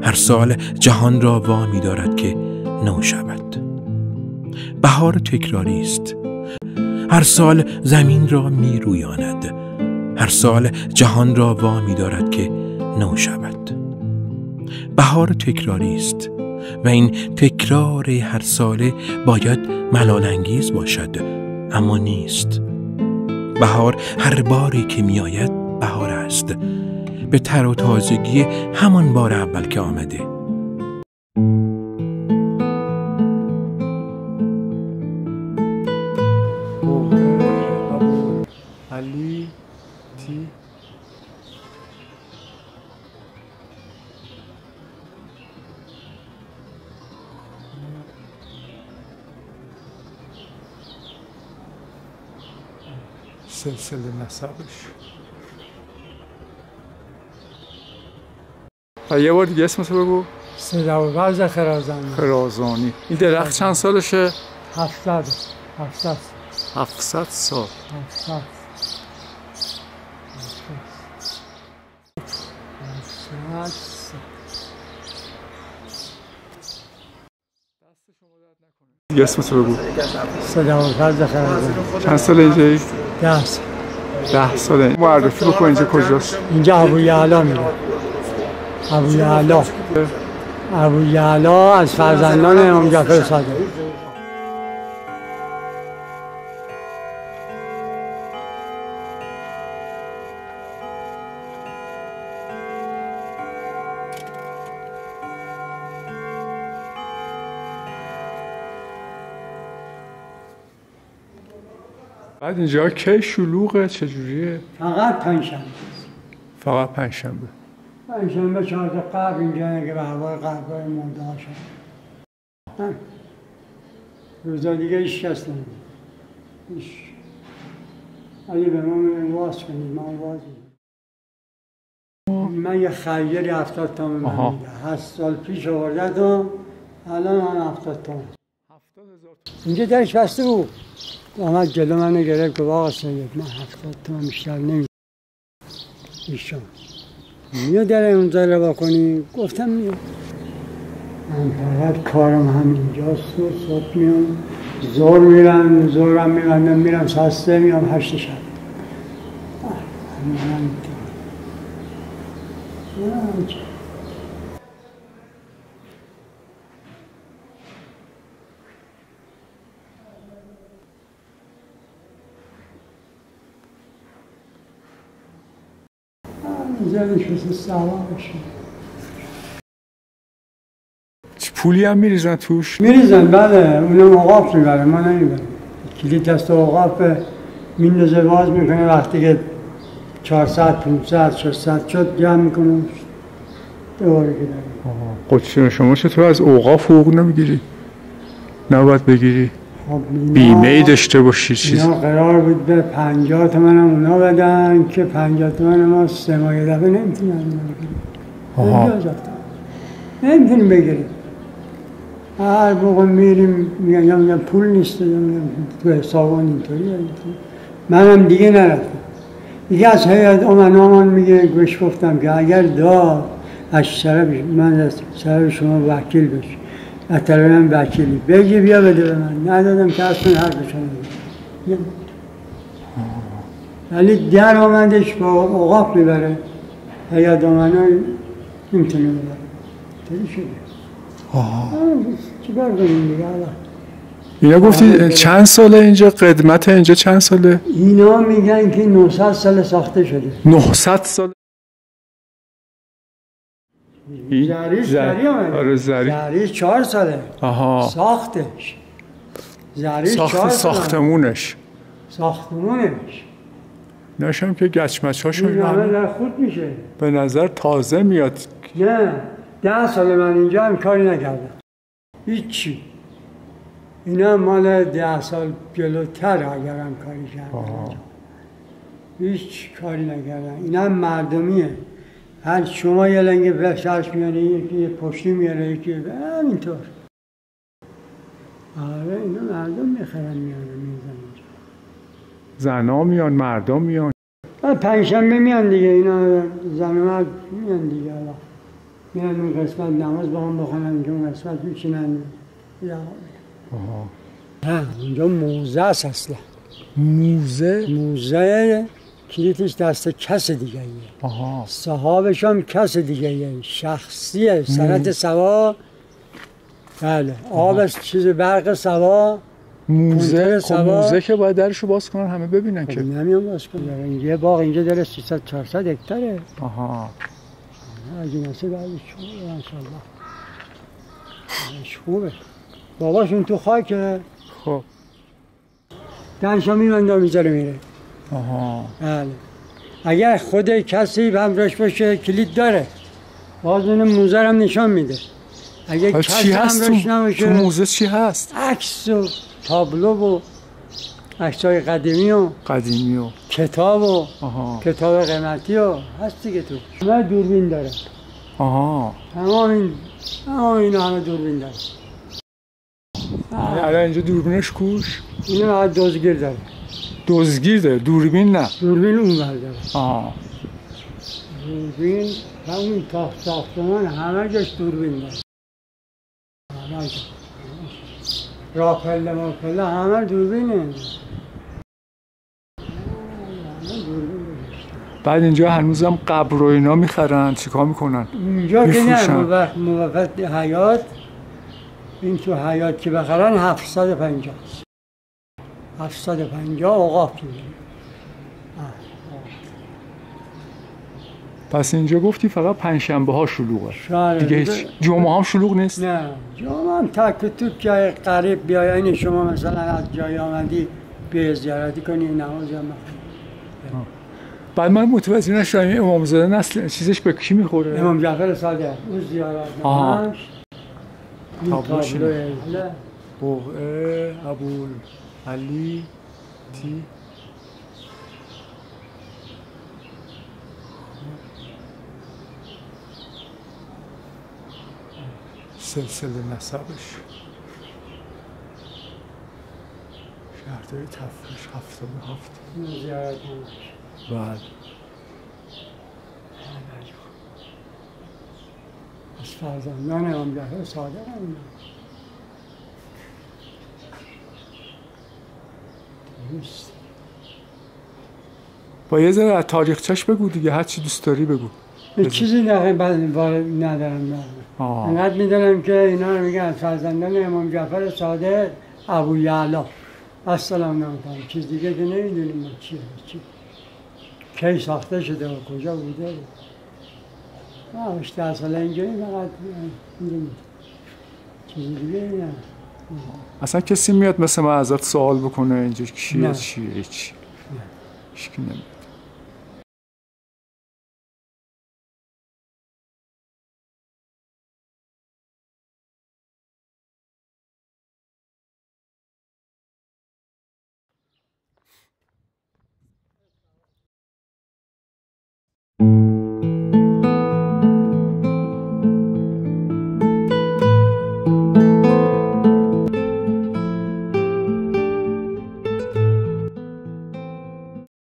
هر سال جهان را وامی دارد که نو شود. بهار تکراری است، هر سال زمین را می رویاند. هر سال جهان را وامی دارد که نو شود. بهار تکراری است و این تکرار هر ساله باید ملال انگیز باشد، اما نیست. بهار هر باری که می آید بهار است، به تر و تازگی همان بار اول که آمده. علی تی سلسله نسبش. یه بار دیگه اسمش رو بگو. سیداوز خرازانی. خرازانی. این درخت چند سالشه؟ 700 سال. 700. دیگه اسمش رو بگو. سیداوز خرازانی. چند سال اینجایی؟ 10 سال. 10 ساله. معرفی بکن اینجا کجاست؟ اینجا ابویعلا میره. ابویعلا از فرزندان امام جعفر صادق. بعد اینجا کی شلوغه؟ چجوریه؟ فقط پنجشنبه. فقط پنجشنبه. پنجشنبه 4 قبل اینجا که به هوای قبل مرده شد. روزا دیگه هیچ کس نمید. اگه به من واس کنید من واس میدم. من یه خیلی 70 تومن من میده. 8 سال پیش آورده تو الان من 70 تومن. اینجا درش بسته بود. آمد جلو من گرفت که آقا سید من 70 تومن بیشتر نمیدم. ایشان میاد در اونجا رو بکنی؟ گفتم میاد. من فقط کارم همینجاست و صبح میام زور میرم زورم میبندم میرم ساعت 3 میام 8 شب. زیادش بسید سوار بشید. پولی هم میریزن توش؟ میریزن بله، اونم اوقاف میبره ما نمیبرم. کلید دست اوقاف میندازه باز میکنه وقتی که 400 500 600 شد جمع میکنه دوباره که داریم. خب شما چطور از اوقاف حقوق نمیگیری؟ نباید بگیری؟ خب بیمه ای داشته باشی چیز؟ اینا قرار بود به 50 تومن هم اونا بدن که 50 تومن ما 3 ماه یه دفعه نمیتونیم بگیریم. نمیتونیم بگیریم. هر موقع میریم میگن پول نیست، تو حسابان اینطوری. منم دیگه نرفتم. دیگه از هیئت امنامان میگه گوش گفتم که اگر داد از طرف من از طرف شما وکیل بشی، از طرف من وکیلی بگی بیا بده به من. ندادم که اصلا حرفشون بگی. ولی در آمدش با اوقاف میبره، هیئت امنا نمیتونه ببره. تری شده. چیکار کنیم دیگه الان؟ اینا گفتی چند ساله اینجا؟ قدمت اینجا چند ساله؟ اینا میگن که 900 سال ساخته شده. 900 سال؟ زریش آمده. آره زریش 4 ساله. ساختش. زریش 4 ساله. ساختمونش. نشم که گچمچ‌هاشو این همه در خود میشه. به نظر تازه میاد. نه 10 سال من اینجا هم کاری نکردم. هیچی. اینا مال 10 سال جلوتر اگرم کاری کردم. هیچ کاری نکردم. اینا مردمیه. هر شما یه لنگ فرش میاره، یکی پشتی میاره، یکی همینطور. آره اینا مردم میخرن میارن میزن اینجا. زنا میان، مردم میان. پنجشنبه میان دیگه، اینا زن و مرد میان دیگه. میان اون قسمت نماز با هم بخونن، اینجا اون قسمت میچینن. نه اونجا موزه است اصلا. موزه؟ موزه کلیدش دست کس دیگه ایه. آها. صاحبش هم کس دیگه ایه، شخصیه. سند سوا، بله. آب چیز برق سوا. موزه موزه که باید درشو باز کنن همه ببینن که. نمیان باز کنن. یه باغ اینجا داره 300 400 هکتاره. آها. اگه نسه بعدش خوبه انشالله. خوبه. باباشون تو خاکه. خب. دنشا میمنده میذاره میره. آها. بله. اگر خود کسی همراهش باشه کلید داره. باز اون موزه هم نشان میده. اگه کسی همراهش نباشه. تو موزه چی هست؟ عکس و تابلو و عکسای قدیمی و کتاب و کتاب قیمتی و هست دیگه تو. همه دوربین داره. آها. تمام اینا همه دوربین داره. الان اینجا دوربینش کوش؟ اینو فقط دزگیر داره. دزگیر داره، دوربین نه؟ دوربین اون بر داره. آها. دوربین همون تا ساختمان همه جاش دوربین داره. همه جا. راپله ماپله همه دوربینه. بعد اینجا هنوزم قبر و اینا میخرن، چیکار میکنن؟ اینجا که نه، موقت حیات این تو حیات که بخرن 750 750 اوقاف میگیره. پس اینجا گفتی فقط پنجشنبه ها شلوغه دیگه، هیچ جمعه هم شلوغ نیست؟ نه جمعه هم تک و توک جای قریب بیای، این شما مثلا از جای آمدی بیای زیارتی کنی نماز هم بخونی. بعد من متوجه نشدم امامزاده نسل چیزش به کی میخوره؟ امام جعفر صادق. اون زیارت نماز این تابلوه بوقه ابوالعلی تی سلسله نسبش شهرداری تفریش 77 زیارت نماز. بله. از فرزندان امام جعفر صادق هم نیست. با یه ذره از تاریخچش بگو دیگه، هر چی دوست داری بگو. چیزی ندارم. انقدر میدونم که اینا رو میگن فرزندان امام جعفر صادق ابویعلا السلام نمیتونم، چیز دیگه که نمیدونیم چی کی ساخته شده و کجا بوده. ما 18 ساله اینجایی فقط میدونیم، چیز دیگه نه. اصلا کسی میاد مثل من ازت سوال بکنه اینجا چیه چی؟ هیچی نمیاد.